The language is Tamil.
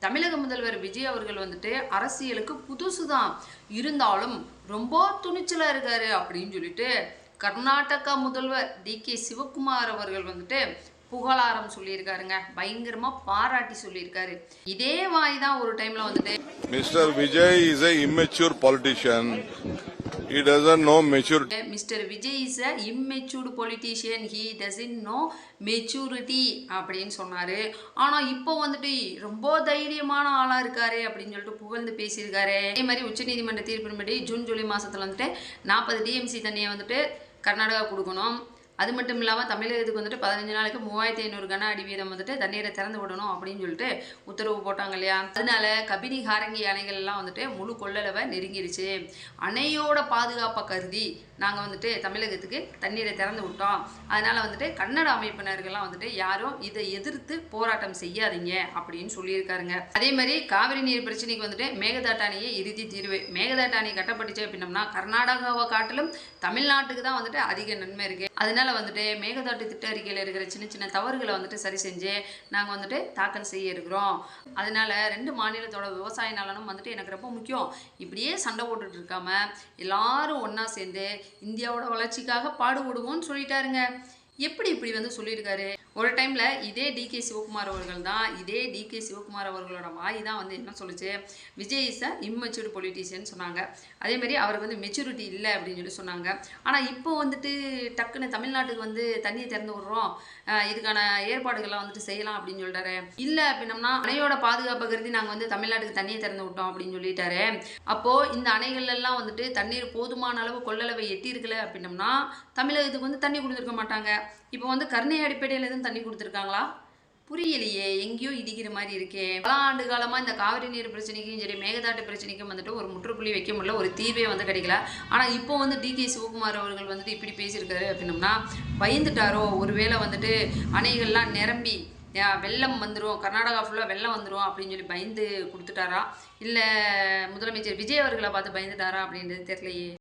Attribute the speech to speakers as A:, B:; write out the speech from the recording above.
A: தமிழக முதல்வர் விஜய் அவர்கள் வந்துட்டு அரசியலுக்கு புதுசுதான் இருந்தாலும் ரொம்ப துணிச்சலா இருக்காரு அப்படின்னு சொல்லிட்டு கர்நாடகா முதல்வர் டி.கே. சிவகுமார் அவர்கள் வந்துட்டு புகழாரம் சொல்லியிருக்காருங்க. பயங்கரமா பாராட்டி சொல்லியிருக்காரு. இதே வாய் தான் ஒரு டைம்ல வந்துட்டு
B: mister Vijay is a immature politician. He doesn't know maturity.
A: Mister Vijay is a immatured politician. He doesn't know maturity அப்படின்னு சொன்னாரு. ஆனா இப்போ வந்துட்டு ரொம்ப தைரியமான ஆளா இருக்காரு அப்படின்னு சொல்லிட்டு புகழ்ந்து பேசியிருக்காரு. அதே மாதிரி உச்சநீதிமன்ற தீர்ப்பின்படி ஜூன் ஜூலை மாசத்துல வந்துட்டு 40 டிஎம்சி தண்ணியை வந்துட்டு கர்நாடகா கொடுக்கணும். அது மட்டும் இல்லாமல் தமிழகத்துக்கு வந்துட்டு 15 நாளைக்கு 3500 கன அடி வீதம் வந்துட்டு தண்ணீரை திறந்து விடணும் அப்படின்னு சொல்லிட்டு உத்தரவு போட்டாங்க இல்லையா. அதனால கபினி ஹாரங்கி அணைகள் எல்லாம் வந்துட்டு முழு கொள்ளளவை நெருங்கிடுச்சு. அணையோட பாதுகாப்பை கருதி நாங்கள் வந்துட்டு தமிழகத்துக்கு தண்ணீரை திறந்து விட்டோம். அதனால வந்துட்டு கன்னட அமைப்பினர்கள்லாம் வந்துட்டு யாரும் இதை எதிர்த்து போராட்டம் செய்யாதீங்க அப்படின்னு சொல்லியிருக்காருங்க. அதே மாதிரி காவிரி நீர் பிரச்சனைக்கு வந்துட்டு மேகதாட்டாணியே இறுதி தீர்வு. மேகதாட்டாணி கட்டப்பட்டுச்சு அப்படின்னம்னா கர்நாடகாவை காட்டிலும் தமிழ்நாட்டுக்கு தான் வந்துட்டு அதிக நன்மை இருக்கு. அதனால வந்துட்டு மேகதாட்டு திட்ட அறிக்கையில் இருக்கிற சின்ன சின்ன தவறுகளை வந்துட்டு சரி செஞ்சு நாங்கள் வந்துட்டு தாக்கல் செய்ய இருக்கிறோம். அதனால 2 மாநிலத்தோட விவசாய நலனும் வந்துட்டு எனக்கு ரொம்ப முக்கியம். இப்படியே சண்டை போட்டுட்டு இருக்காம எல்லாரும் ஒன்னா சேர்ந்து இந்தியாவோட வளர்ச்சிக்காக பாடுபடுவோம்னு சொல்லிட்டாருங்க. எப்படி இப்படி வந்து சொல்லியிருக்காரு? ஒரு டைம்ல இதே டி.கே. சிவகுமார் அவர்கள் தான், இதே டி.கே. சிவகுமார் அவர்களோட வாய் தான் வந்து என்ன சொல்லுச்சு, Vijay is a immatured politician சொன்னாங்க. அதே மாதிரி அவருக்கு வந்து மெச்சூரிட்டி இல்லை அப்படின்னு சொல்லி சொன்னாங்க. ஆனால் இப்போ வந்துட்டு டக்குன்னு தமிழ்நாட்டுக்கு வந்து தண்ணியை திறந்து விடுறோம், இதுக்கான ஏற்பாடுகள்லாம் வந்துட்டு செய்யலாம் அப்படின்னு சொல்லிட்டாரு. இல்லை அப்படின்னம்னா அணையோட பாதுகாப்பை கருதி நாங்கள் வந்து தமிழ்நாட்டுக்கு தண்ணியை திறந்து விட்டோம் அப்படின்னு சொல்லிட்டாரு. அப்போ இந்த அணைகள் எல்லாம் வந்துட்டு தண்ணீர் போதுமான அளவு கொள்ளளவை எட்டி இருக்கல அப்படின்னம்னா தமிழகத்துக்கு வந்து தண்ணி கொடுத்துருக்க மாட்டாங்க. இப்போ வந்து கருணை அடிப்படையில் எதுவும் தண்ணி கொடுத்துருக்காங்களா? புரியலையே, எங்கேயோ இடிக்கிற மாதிரி இருக்கே. பல ஆண்டு காலமாக இந்த காவிரி நீர் பிரச்சனைக்கும் சரி மேகதாட்டு பிரச்சனைக்கும் வந்துட்டு ஒரு முற்றுப்புள்ளி வைக்க முடியல, ஒரு தீர்வே வந்து கிடைக்கல. ஆனால் இப்போ வந்து டி.கே. சிவகுமார் அவர்கள் வந்துட்டு இப்படி பேசியிருக்காரு அப்படின்னம்னா பயந்துட்டாரோ, ஒருவேளை வந்துட்டு அணைகள்லாம் நிரம்பி வெள்ளம் வந்துடும், கர்நாடகா ஃபுல்லாக வெள்ளம் வந்துடும் அப்படின்னு சொல்லி பயந்து கொடுத்துட்டாரா, இல்லை முதலமைச்சர் விஜய் அவர்களை பார்த்து பயந்துட்டாரா அப்படின்றது தெரியலையே.